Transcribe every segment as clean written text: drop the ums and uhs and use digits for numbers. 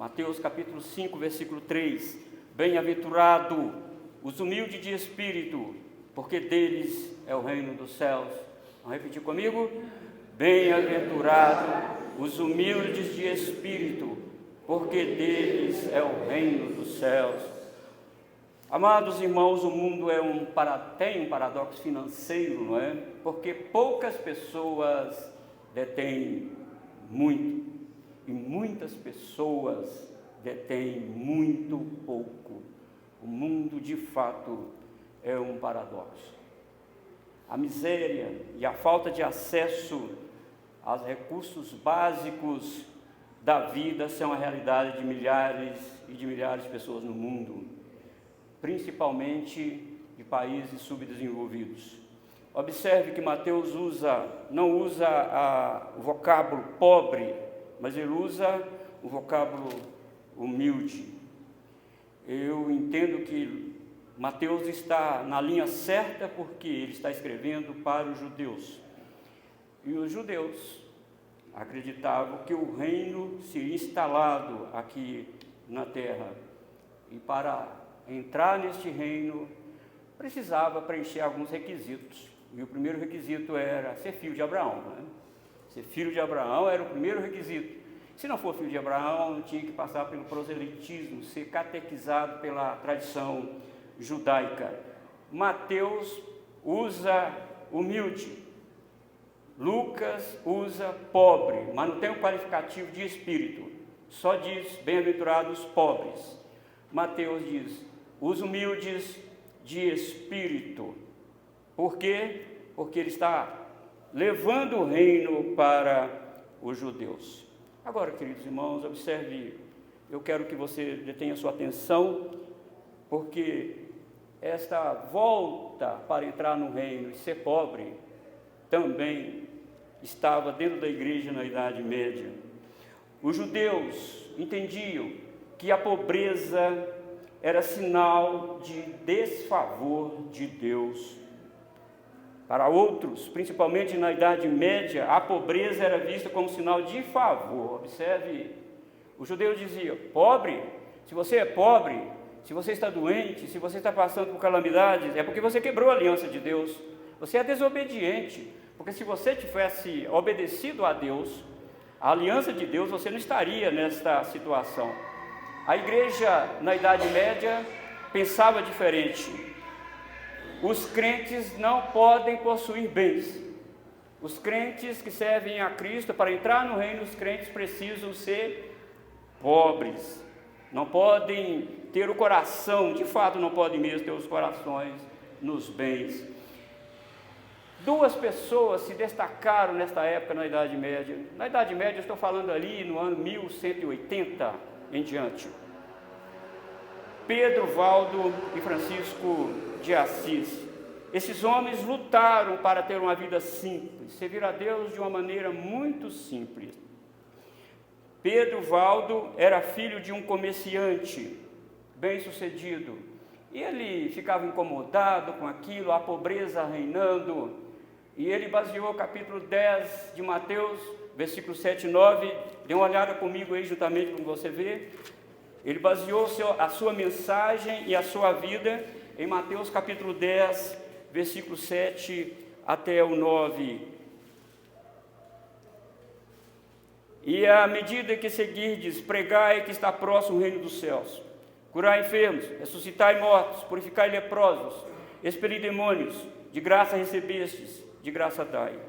Mateus capítulo 5, versículo 3. Bem-aventurado os humildes de espírito, porque deles é o reino dos céus. Vamos repetir comigo? Bem-aventurado os humildes de espírito, porque deles é o reino dos céus. Amados irmãos, o mundo tem um paradoxo financeiro, não é? Porque poucas pessoas detêm muito, e muitas pessoas detêm muito pouco. O mundo, de fato, é um paradoxo. A miséria e a falta de acesso aos recursos básicos da vida são a realidade de milhares e de milhares de pessoas no mundo, principalmente de países subdesenvolvidos. Observe que Mateus não usa o vocábulo pobre, mas ele usa o vocábulo humilde. Eu entendo que Mateus está na linha certa porque ele está escrevendo para os judeus. E os judeus acreditavam que o reino seria instalado aqui na terra. E para entrar neste reino, precisava preencher alguns requisitos. E o primeiro requisito era ser filho de Abraão, né? Ser filho de Abraão era o primeiro requisito. Se não for filho de Abraão, tinha que passar pelo proselitismo, ser catequizado pela tradição judaica. Mateus usa humilde, Lucas usa pobre, mas não tem um qualificativo de espírito, só diz bem-aventurados pobres. Mateus diz os humildes de espírito. Por quê? Porque ele está levando o reino para os judeus. Agora, queridos irmãos, observe, eu quero que você detenha sua atenção, porque esta volta para entrar no reino e ser pobre também estava dentro da igreja na Idade Média. Os judeus entendiam que a pobreza era sinal de desfavor de Deus. Para outros, principalmente na Idade Média, a pobreza era vista como sinal de favor. Observe, o judeu dizia: pobre, se você é pobre, se você está doente, se você está passando por calamidades, é porque você quebrou a aliança de Deus. Você é desobediente, porque se você tivesse obedecido a Deus, a aliança de Deus, você não estaria nesta situação. A igreja na Idade Média pensava diferente. Os crentes não podem possuir bens. Os crentes que servem a Cristo, para entrar no reino, os crentes precisam ser pobres. Não podem ter o coração, de fato não podem mesmo ter os corações nos bens. Duas pessoas se destacaram nesta época na Idade Média. Na Idade Média, eu estou falando ali no ano 1180 em diante. Pedro, Valdo e Francisco de Assis. Esses homens lutaram para ter uma vida simples, servir a Deus de uma maneira muito simples. Pedro Valdo era filho de um comerciante bem-sucedido, e ele ficava incomodado com aquilo, a pobreza reinando, e ele baseou o capítulo 10 de Mateus, versículos 7 e 9, dê uma olhada comigo aí juntamente com você ver. Ele baseou a sua mensagem e a sua vida em Mateus capítulo 10, versículo 7 até o 9. E à medida que seguirdes, pregai que está próximo o reino dos céus. Curai enfermos, ressuscitai mortos, purificai leprosos, expeli demônios, de graça recebestes, de graça dai.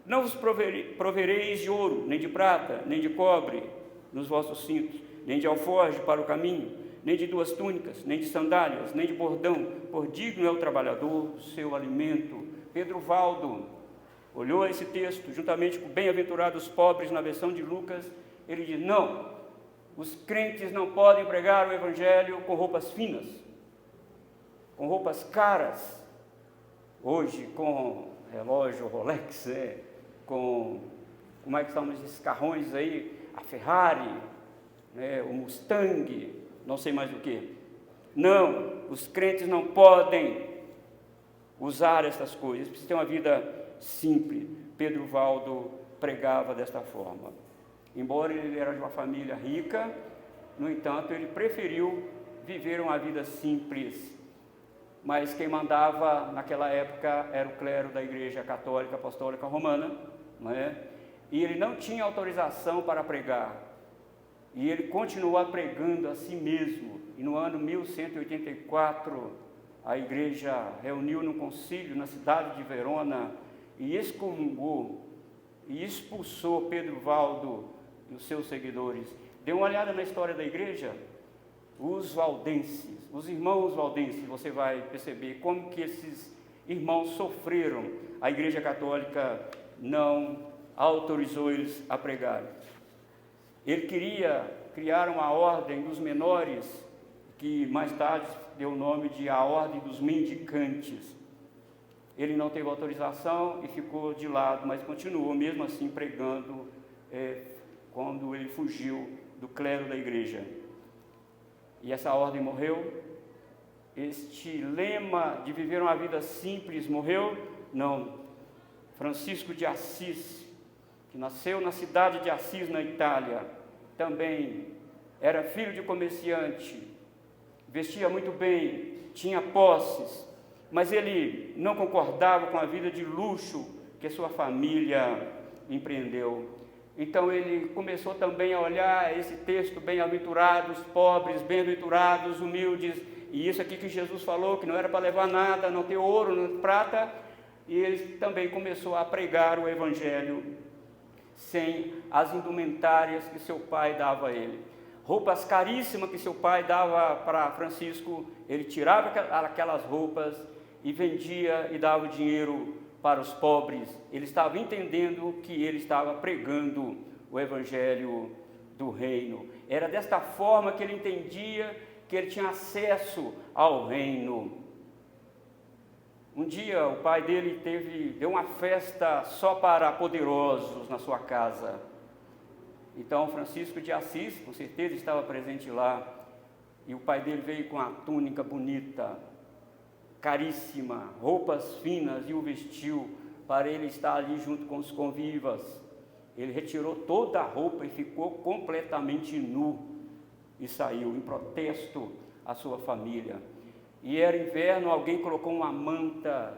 Não vos provereis de ouro, nem de prata, nem de cobre nos vossos cintos, nem de alforje para o caminho, nem de 2 túnicas, nem de sandálias, nem de bordão, por digno é o trabalhador do seu alimento. Pedro Valdo olhou esse texto, juntamente com bem-aventurados pobres, na versão de Lucas, ele diz: não, os crentes não podem pregar o evangelho com roupas finas, com roupas caras, hoje com relógio Rolex, como é que são esses carrões aí, a Ferrari, o Mustang, não sei mais o que. Não, os crentes não podem usar essas coisas, precisam ter uma vida simples. Pedro Valdo pregava desta forma. Embora ele era de uma família rica, No entanto, ele preferiu viver uma vida simples. Mas quem mandava naquela época era o clero da Igreja Católica Apostólica Romana, não é? E ele não tinha autorização para pregar. E ele continuou pregando a si mesmo. E no ano 1184, a igreja reuniu num concílio na cidade de Verona e excomungou e expulsou Pedro Valdo e os seus seguidores. Dê uma olhada na história da igreja. Os valdenses, os irmãos valdenses, você vai perceber como que esses irmãos sofreram. A Igreja Católica não autorizou eles a pregar. Ele queria criar uma ordem dos menores, que mais tarde deu o nome de a Ordem dos Mendicantes. Ele não teve autorização e ficou de lado, mas continuou mesmo assim pregando quando ele fugiu do clero da igreja. E essa ordem morreu. Este lema de viver uma vida simples morreu? Não. Francisco de Assis, que nasceu na cidade de Assis, na Itália, também era filho de comerciante, vestia muito bem, tinha posses, mas ele não concordava com a vida de luxo que sua família empreendeu. Então ele começou também a olhar esse texto, bem-aventurados, pobres, bem-aventurados, humildes, e isso aqui que Jesus falou, que não era para levar nada, não ter ouro, não ter prata, e ele também começou a pregar o Evangelho sem as indumentárias que seu pai dava a ele. Roupas caríssimas que seu pai dava para Francisco, ele tirava aquelas roupas e vendia e dava o dinheiro para os pobres. Ele estava entendendo que ele estava pregando o Evangelho do Reino. Era desta forma que ele entendia que ele tinha acesso ao Reino. Um dia o pai dele deu uma festa só para poderosos na sua casa. Então Francisco de Assis, com certeza, estava presente lá. E o pai dele veio com uma túnica bonita, caríssima, roupas finas, e o vestiu para ele estar ali junto com os convivas. Ele retirou toda a roupa e ficou completamente nu e saiu em protesto à sua família. E era inverno, alguém colocou uma manta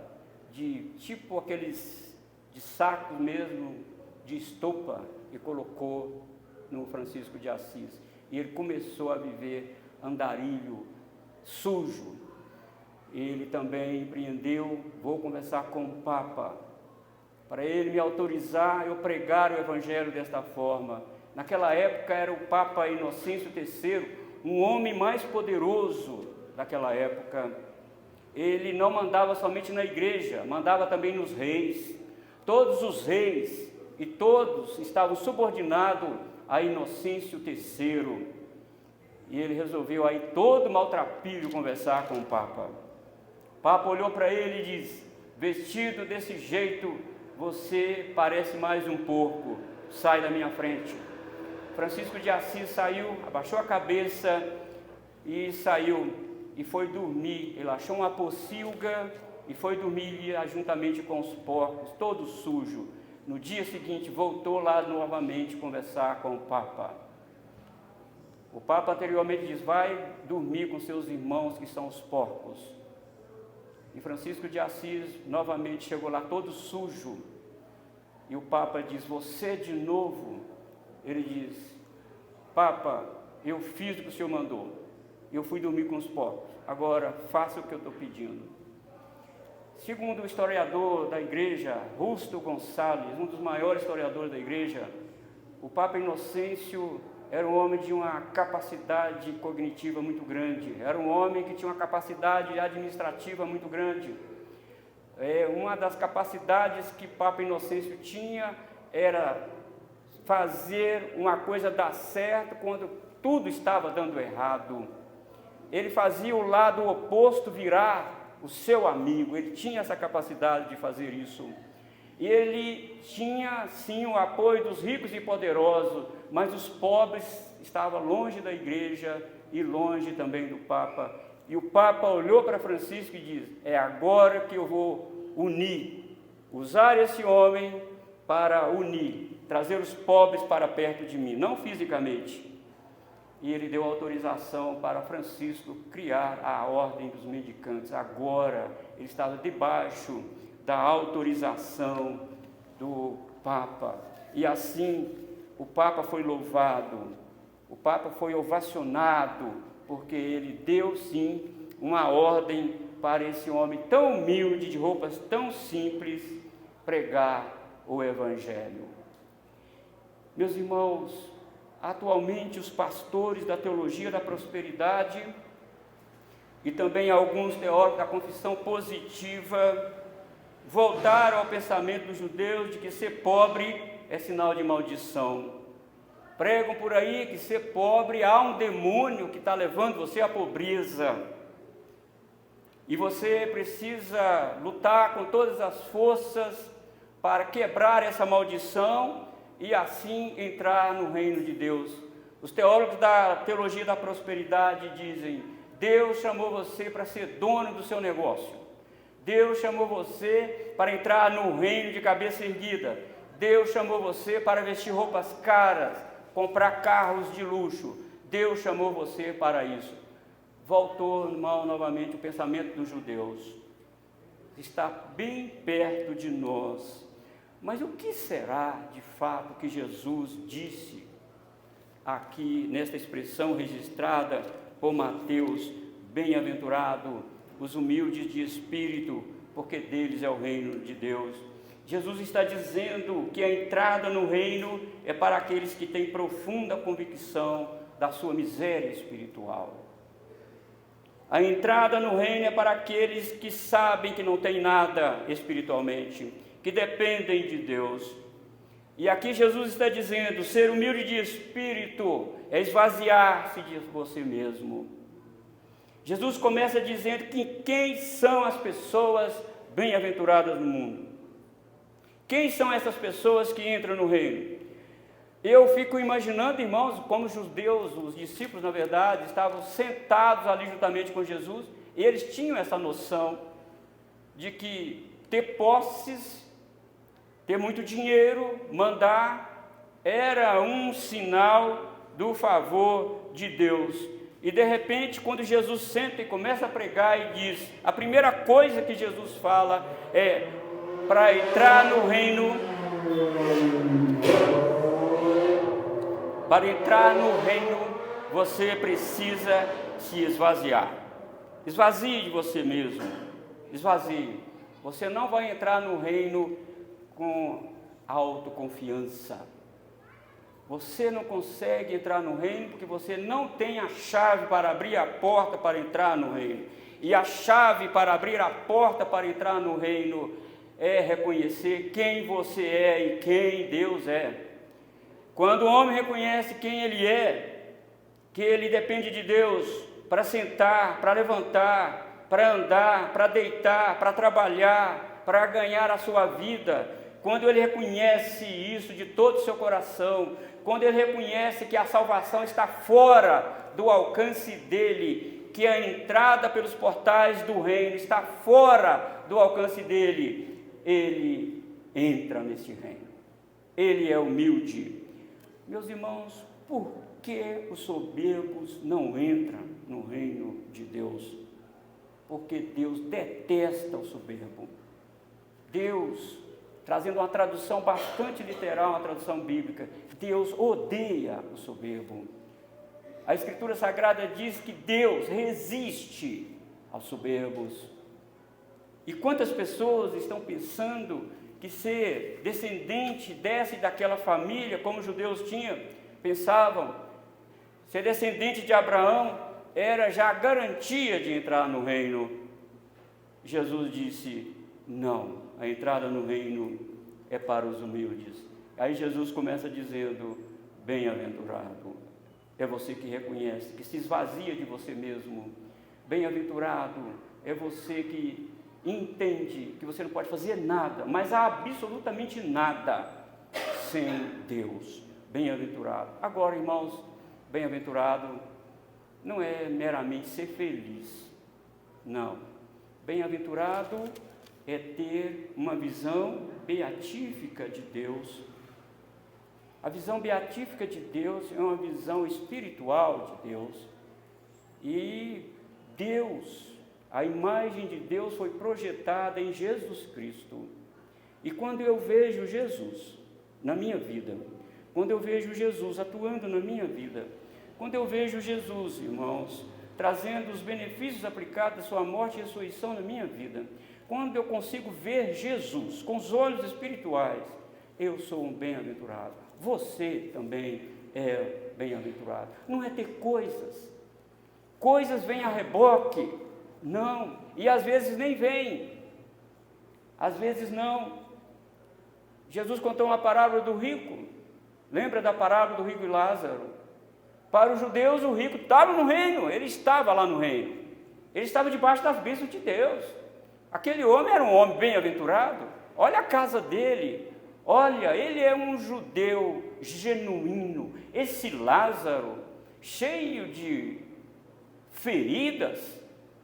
de tipo aqueles de saco mesmo, de estopa, e colocou no Francisco de Assis. E ele começou a viver andarilho, sujo. Ele também empreendeu, vou conversar com o Papa, para ele me autorizar eu pregar o Evangelho desta forma. Naquela época era o Papa Inocêncio III, um homem mais poderoso daquela época. Ele não mandava somente na igreja, mandava também nos reis. Todos os reis e todos estavam subordinados a Inocêncio III. E ele resolveu aí todo maltrapilho conversar com o Papa. O Papa olhou para ele e disse: vestido desse jeito, você parece mais um porco, sai da minha frente. Francisco de Assis saiu, abaixou a cabeça e saiu e foi dormir. Ele achou uma pocilga e foi dormir juntamente com os porcos, todo sujo. No dia seguinte voltou lá novamente conversar com o Papa. O Papa anteriormente diz: vai dormir com seus irmãos que são os porcos. E Francisco de Assis novamente chegou lá todo sujo. E o Papa diz: você de novo? Ele diz: Papa, eu fiz o que o senhor mandou. Eu fui dormir com os porcos. Agora faça o que eu estou pedindo. Segundo o historiador da igreja, Justo Gonçalves, um dos maiores historiadores da igreja, o Papa Inocêncio era um homem de uma capacidade cognitiva muito grande, era um homem que tinha uma capacidade administrativa muito grande. Uma das capacidades que Papa Inocêncio tinha era fazer uma coisa dar certo quando tudo estava dando errado. Ele fazia o lado oposto virar o seu amigo, ele tinha essa capacidade de fazer isso. E ele tinha sim o apoio dos ricos e poderosos, mas os pobres estavam longe da igreja e longe também do Papa. E o Papa olhou para Francisco e disse: é agora que eu vou unir, usar esse homem para unir, trazer os pobres para perto de mim, não fisicamente. e ele deu autorização para Francisco criar a Ordem dos Mendicantes. Agora ele estava debaixo da autorização do Papa, e assim o Papa foi louvado, o Papa foi ovacionado, porque ele deu sim uma ordem para esse homem tão humilde, de roupas tão simples, pregar o Evangelho. Meus irmãos, atualmente os pastores da teologia da prosperidade e também alguns teólogos da confissão positiva voltaram ao pensamento dos judeus de que ser pobre é sinal de maldição. Pregam por aí que ser pobre, há um demônio que está levando você à pobreza. E você precisa lutar com todas as forças para quebrar essa maldição e assim entrar no reino de Deus. Os teólogos da teologia da prosperidade dizem: Deus chamou você para ser dono do seu negócio. Deus chamou você para entrar no reino de cabeça erguida. Deus chamou você para vestir roupas caras, comprar carros de luxo. Deus chamou você para isso. Voltou, irmão, novamente o pensamento dos judeus. Está bem perto de nós. Mas o que será de fato que Jesus disse aqui nesta expressão registrada por Mateus? Bem-aventurado os humildes de espírito, porque deles é o reino de Deus. Jesus está dizendo que a entrada no reino é para aqueles que têm profunda convicção da sua miséria espiritual. A entrada no reino é para aqueles que sabem que não têm nada espiritualmente, que dependem de Deus. E aqui Jesus está dizendo: ser humilde de espírito é esvaziar-se de você mesmo. Jesus começa dizendo que quem são as pessoas bem-aventuradas no mundo? Quem são essas pessoas que entram no reino? Eu fico imaginando, irmãos, como os judeus, os discípulos, na verdade, estavam sentados ali juntamente com Jesus, e eles tinham essa noção de que ter posses, ter muito dinheiro, mandar, era um sinal do favor de Deus. E de repente, quando Jesus senta e começa a pregar e diz, a primeira coisa que Jesus fala é: para entrar no reino, você precisa se esvaziar. Esvazie de você mesmo, esvazie. Você não vai entrar no reino com autoconfiança. Você não consegue entrar no reino porque você não tem a chave para abrir a porta para entrar no reino. E a chave para abrir a porta para entrar no reino é reconhecer quem você é e quem Deus é. Quando o homem reconhece quem ele é, que ele depende de Deus para sentar, para levantar, para andar, para deitar, para trabalhar, para ganhar a sua vida, quando ele reconhece isso de todo o seu coração, quando ele reconhece que a salvação está fora do alcance dele, que a entrada pelos portais do reino está fora do alcance dele, ele entra nesse reino. Ele é humilde. Meus irmãos, por que os soberbos não entram no reino de Deus? Porque Deus detesta o soberbo. Deus, trazendo uma tradução bastante literal, uma tradução bíblica, Deus odeia o soberbo. A Escritura Sagrada diz que Deus resiste aos soberbos. E quantas pessoas estão pensando que ser descendente dessa e daquela família, como os judeus pensavam, ser descendente de Abraão era já a garantia de entrar no reino. Jesus disse: não, a entrada no reino é para os humildes. Aí Jesus começa dizendo: bem-aventurado é você que reconhece, que se esvazia de você mesmo. Bem-aventurado é você que entende que você não pode fazer nada, mas absolutamente nada, sem Deus. Bem-aventurado. Agora, irmãos, bem-aventurado não é meramente ser feliz, não. Bem-aventurado é ter uma visão beatífica de Deus. A visão beatífica de Deus é uma visão espiritual de Deus. E Deus, a imagem de Deus foi projetada em Jesus Cristo. E quando eu vejo Jesus na minha vida, quando eu vejo Jesus atuando na minha vida, quando eu vejo Jesus, irmãos, trazendo os benefícios aplicados da sua morte e ressurreição na minha vida, quando eu consigo ver Jesus com os olhos espirituais, eu sou um bem-aventurado. Você também é bem-aventurado. Não é ter coisas. Coisas vêm a reboque. Não. E às vezes nem vêm. Às vezes não. Jesus contou uma parábola do rico. Lembra da parábola do rico e Lázaro? Para os judeus, o rico estava no reino. Ele estava lá no reino. Ele estava debaixo das bênçãos de Deus. Aquele homem era um homem bem-aventurado. Olha a casa dele. Olha, ele é um judeu genuíno. Esse Lázaro, cheio de feridas,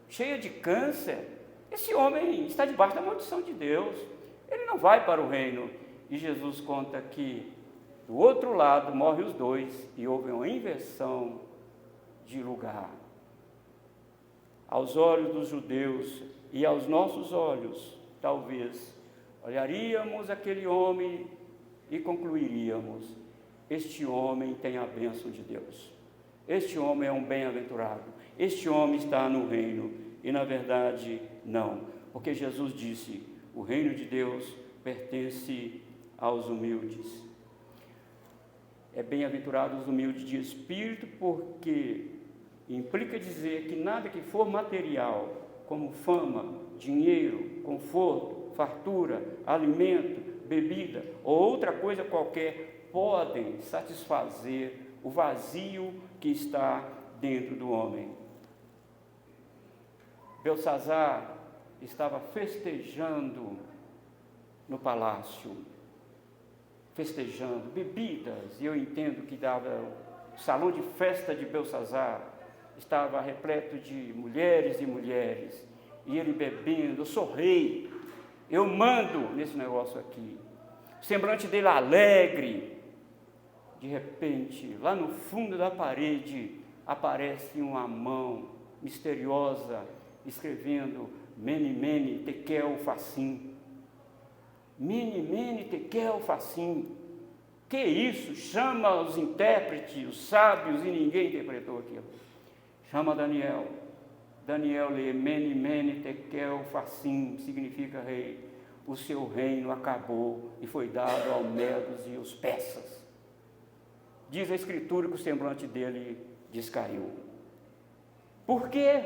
cheio de câncer, esse homem está debaixo da maldição de Deus. Ele não vai para o reino. E Jesus conta que do outro lado morrem os dois e houve uma inversão de lugar. Aos olhos dos judeus e aos nossos olhos, talvez, olharíamos aquele homem e concluiríamos: este homem tem a bênção de Deus. Este homem é um bem-aventurado. Este homem está no reino. E na verdade, não. Porque Jesus disse: o reino de Deus pertence aos humildes. É bem-aventurado os humildes de espírito, porque implica dizer que nada que for material, como fama, dinheiro, conforto, fartura, alimento, bebida ou outra coisa qualquer, podem satisfazer o vazio que está dentro do homem. Belsazar estava festejando no palácio, festejando, bebidas, e eu entendo que o salão de festa de Belsazar estava repleto de mulheres e mulheres, e ele bebendo: eu sou rei, eu mando nesse negócio aqui. O semblante dele alegre. De repente, lá no fundo da parede, aparece uma mão misteriosa, escrevendo Mene, Mene, Tekel, Facim. Mene, Mene, Tekel, Facim. Que isso? Chama os intérpretes, os sábios, e ninguém interpretou aquilo. Chama Daniel. Daniel lê Mene, Mene, Tekel, Facim, significa rei. O seu reino acabou e foi dado aos medos e aos persas. Diz a Escritura que o semblante dele descaiu. Por quê?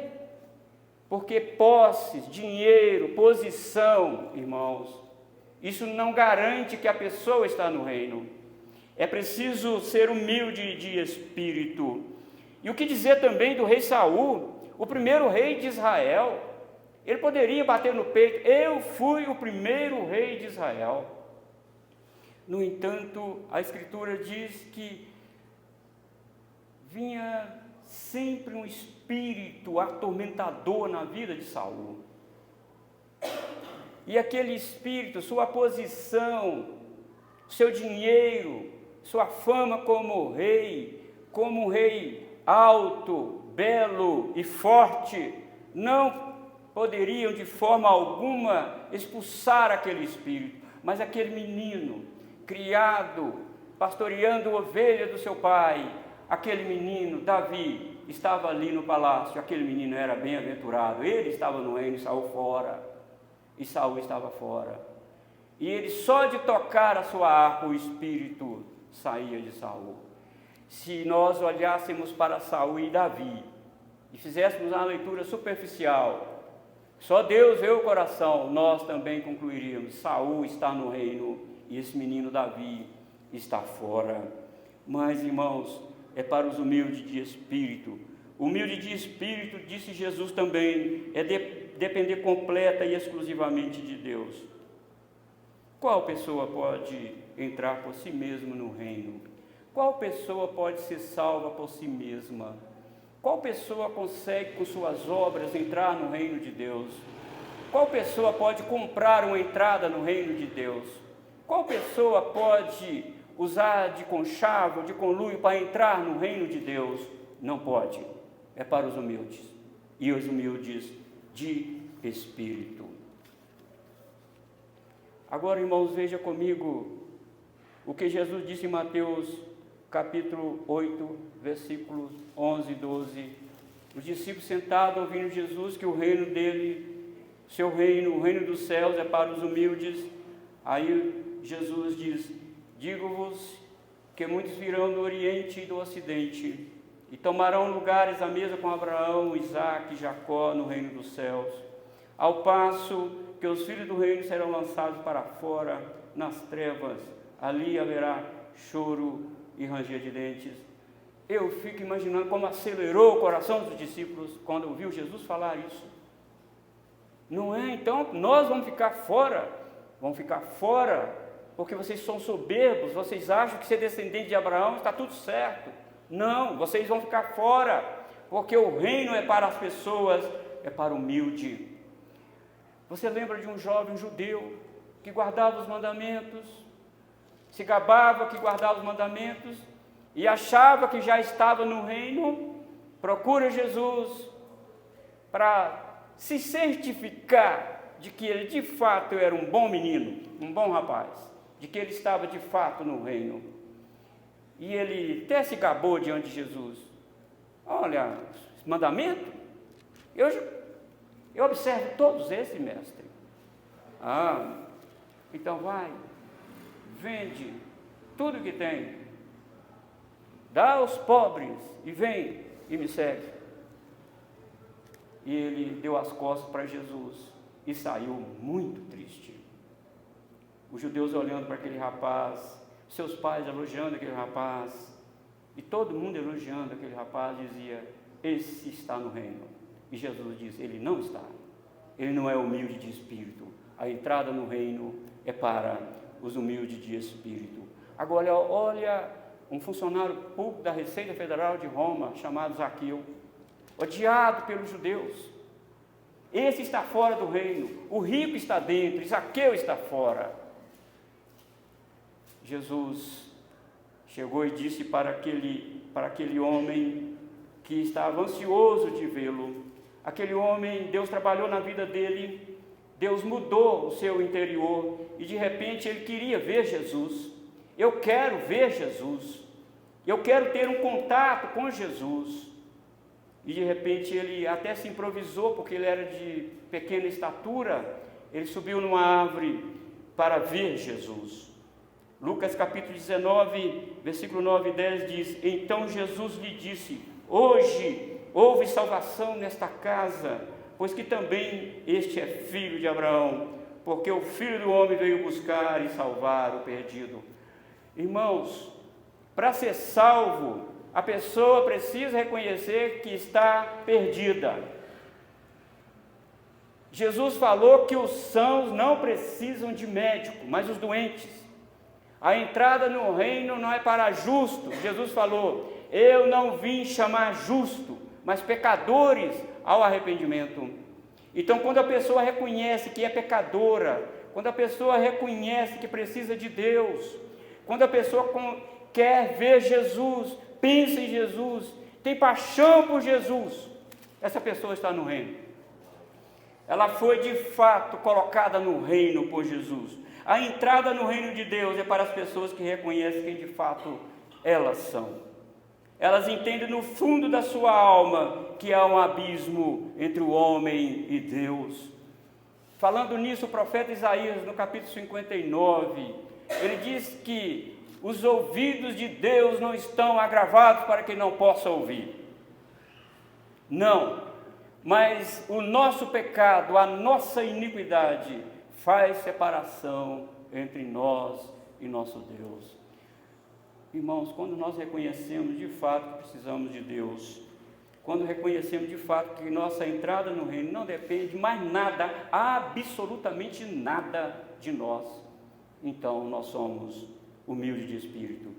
Porque posses, dinheiro, posição, irmãos, isso não garante que a pessoa está no reino. É preciso ser humilde de espírito. E o que dizer também do rei Saul, o primeiro rei de Israel? Ele poderia bater no peito: eu fui o primeiro rei de Israel. No entanto, a Escritura diz que vinha sempre um espírito atormentador na vida de Saul. E aquele espírito, sua posição, seu dinheiro, sua fama como um rei alto, belo e forte, não poderiam de forma alguma expulsar aquele espírito. Mas aquele menino, criado, pastoreando ovelha do seu pai, aquele menino, Davi, estava ali no palácio. Aquele menino era bem-aventurado. Ele estava no reino e Saul fora. E Saul estava fora. E ele, só de tocar a sua harpa, o espírito saía de Saul. Se nós olhássemos para Saul e Davi e fizéssemos uma leitura superficial, só Deus vê o coração, nós também concluiríamos: Saul está no reino e esse menino Davi está fora. Mas, irmãos, é para os humildes de espírito. Humilde de espírito, disse Jesus também, é depender completa e exclusivamente de Deus. Qual pessoa pode entrar por si mesma no reino? Qual pessoa pode ser salva por si mesma? Qual pessoa consegue com suas obras entrar no reino de Deus? Qual pessoa pode comprar uma entrada no reino de Deus? Qual pessoa pode usar de conchavo, de conluio para entrar no reino de Deus. Não pode. É para os humildes. E os humildes de espírito. Agora, irmãos, veja comigo o que Jesus disse em Mateus capítulo 8, versículos 11 e 12. Os discípulos sentados ouvindo Jesus que o reino dele, seu reino, o reino dos céus é para os humildes. Aí Jesus diz: digo-vos que muitos virão do Oriente e do Ocidente e tomarão lugares à mesa com Abraão, Isaque e Jacó no reino dos céus, ao passo que os filhos do reino serão lançados para fora nas trevas, ali haverá choro e ranger de dentes. Eu fico imaginando como acelerou o coração dos discípulos quando ouviu Jesus falar isso. Não é? Então, nós vamos ficar fora, porque vocês são soberbos, vocês acham que ser descendente de Abraão está tudo certo. Não, vocês vão ficar fora, porque o reino é para as pessoas, é para o humilde. Você lembra de um jovem judeu que guardava os mandamentos, se gabava que guardava os mandamentos e achava que já estava no reino? Procura Jesus para se certificar de que ele de fato era um bom menino, um bom rapaz, de que ele estava de fato no reino. E ele até se gabou diante de Jesus. Olha, mandamento? Eu observo todos esses, mestre. Então vai, vende tudo que tem, dá aos pobres e vem e me segue. E ele deu as costas para Jesus e saiu muito triste. Os judeus olhando para aquele rapaz, seus pais elogiando aquele rapaz, e todo mundo elogiando aquele rapaz, dizia: esse está no reino. E Jesus diz: ele não está, ele não é humilde de espírito. A entrada no reino é para os humildes de espírito. Agora, olha um funcionário público da Receita Federal de Roma, chamado Zaqueu, odiado pelos judeus. Esse está fora do reino, o rico está dentro, e Zaqueu está fora. Jesus chegou e disse para aquele homem que estava ansioso de vê-lo. Aquele homem, Deus trabalhou na vida dele, Deus mudou o seu interior, e de repente ele queria ver Jesus. Eu quero ver Jesus, eu quero ter um contato com Jesus. E de repente ele até se improvisou, porque ele era de pequena estatura, ele subiu numa árvore para ver Jesus. Lucas capítulo 19, versículo 9 e 10 diz: então Jesus lhe disse: hoje houve salvação nesta casa, pois que também este é filho de Abraão, porque o Filho do Homem veio buscar e salvar o perdido. Irmãos, para ser salvo, a pessoa precisa reconhecer que está perdida. Jesus falou que os sãos não precisam de médico, mas os doentes. A entrada no reino não é para justo. Jesus falou: eu não vim chamar justo, mas pecadores ao arrependimento. Então, quando a pessoa reconhece que é pecadora, quando a pessoa reconhece que precisa de Deus, quando a pessoa quer ver Jesus, pensa em Jesus, tem paixão por Jesus, essa pessoa está no reino. Ela foi de fato colocada no reino por Jesus. A entrada no reino de Deus é para as pessoas que reconhecem quem de fato elas são. Elas entendem no fundo da sua alma que há um abismo entre o homem e Deus. Falando nisso, o profeta Isaías, no capítulo 59, ele diz que os ouvidos de Deus não estão agravados para que não possa ouvir. Não, mas o nosso pecado, a nossa iniquidade, faz separação entre nós e nosso Deus. Irmãos, quando nós reconhecemos de fato que precisamos de Deus, quando reconhecemos de fato que nossa entrada no reino não depende mais nada, absolutamente nada de nós, então nós somos humildes de espírito.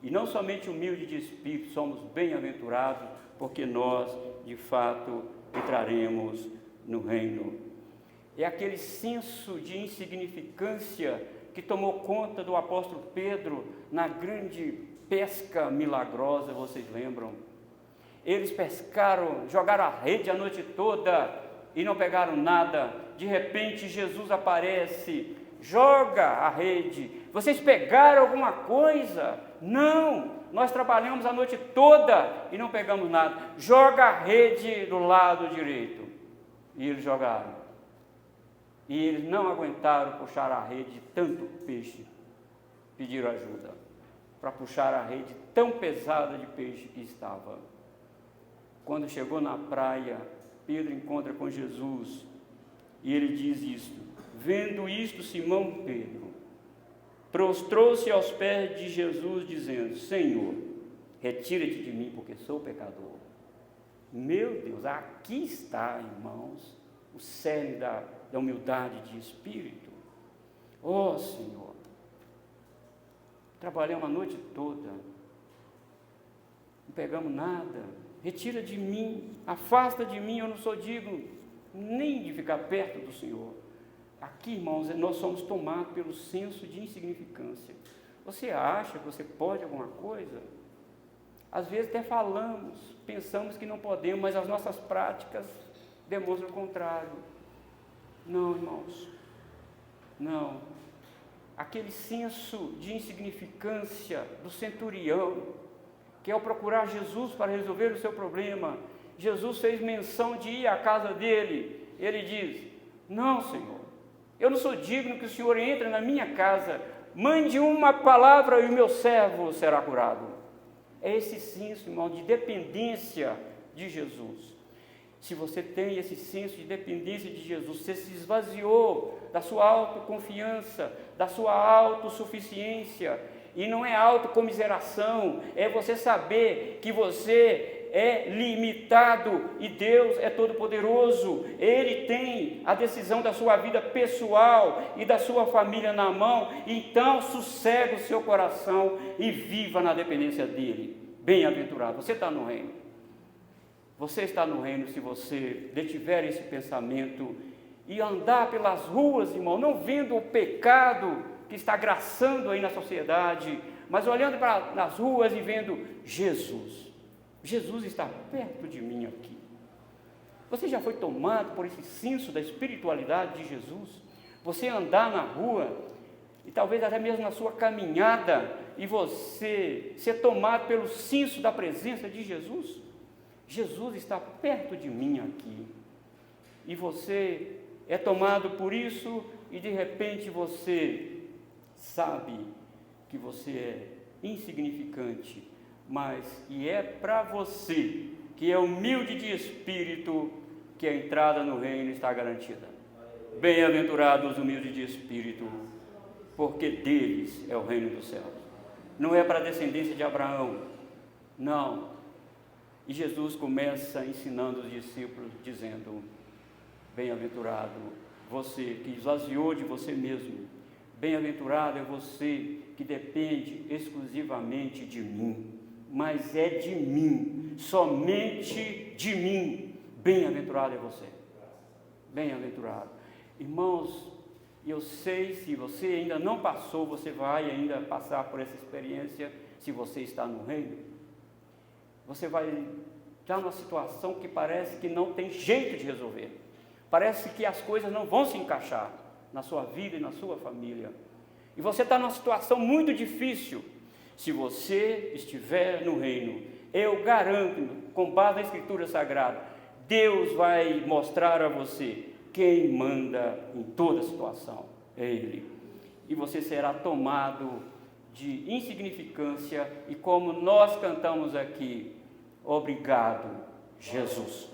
E não somente humildes de espírito, somos bem-aventurados, porque nós de fato entraremos no reino. É aquele senso de insignificância que que tomou conta do apóstolo Pedro na grande pesca milagrosa, vocês lembram? Eles pescaram, jogaram a rede a noite toda e não pegaram nada. De repente Jesus aparece, joga a rede. Vocês pegaram alguma coisa? Não, nós trabalhamos a noite toda e não pegamos nada. Joga a rede do lado direito. E eles jogaram. E eles não aguentaram puxar a rede de tanto peixe. Pediram ajuda para puxar a rede tão pesada de peixe que estava. Quando chegou na praia, Pedro encontra com Jesus e ele diz isto: vendo isto, Simão Pedro prostrou-se aos pés de Jesus, dizendo: Senhor, retira-te de mim, porque sou pecador. Meu Deus, aqui está, irmãos, o cerne da humildade de espírito. Oh, Senhor, trabalhamos a noite toda, não pegamos nada, retira de mim, afasta de mim, eu não sou digno nem de ficar perto do Senhor. Aqui, irmãos, nós somos tomados pelo senso de insignificância. Você acha que você pode alguma coisa? Às vezes até falamos, pensamos que não podemos, mas as nossas práticas demonstram o contrário. Não, irmãos, não. Aquele senso de insignificância do centurião, que ao procurar Jesus para resolver o seu problema, Jesus fez menção de ir à casa dele. Ele diz: não, Senhor, eu não sou digno que o Senhor entre na minha casa, mande uma palavra e o meu servo será curado. É esse senso, irmão, de dependência de Jesus. Se você tem esse senso de dependência de Jesus, você se esvaziou da sua autoconfiança, da sua autossuficiência, e não é autocomiseração, é você saber que você é limitado e Deus é todo-poderoso. Ele tem a decisão da sua vida pessoal e da sua família na mão. Então sossegue o seu coração e viva na dependência dele. Bem-aventurado, você está no reino. Você está no reino se você detiver esse pensamento e andar pelas ruas, irmão, não vendo o pecado que está graçando aí na sociedade, mas olhando nas ruas e vendo Jesus. Jesus está perto de mim aqui. Você já foi tomado por esse senso da espiritualidade de Jesus? Você andar na rua, e talvez até mesmo na sua caminhada, e você ser tomado pelo senso da presença de Jesus? Jesus está perto de mim aqui. E você é tomado por isso, e de repente você sabe que você é insignificante, mas que é para você, que é humilde de espírito, que a entrada no reino está garantida. Bem-aventurados os humildes de espírito, porque deles é o reino dos céus. Não é para a descendência de Abraão, não. E Jesus começa ensinando os discípulos, dizendo: bem-aventurado você que esvaziou de você mesmo, bem-aventurado é você que depende exclusivamente de mim, mas é de mim, somente de mim. Bem-aventurado é você, bem-aventurado. Irmãos, eu sei, se você ainda não passou, você vai ainda passar por essa experiência, se você está no reino. Você vai estar numa situação que parece que não tem jeito de resolver, parece que as coisas não vão se encaixar na sua vida e na sua família, e você está numa situação muito difícil. Se você estiver no reino, eu garanto, com base na Escritura Sagrada, Deus vai mostrar a você quem manda em toda situação, é Ele, e você será tomado de insignificância, e como nós cantamos aqui: obrigado, Jesus.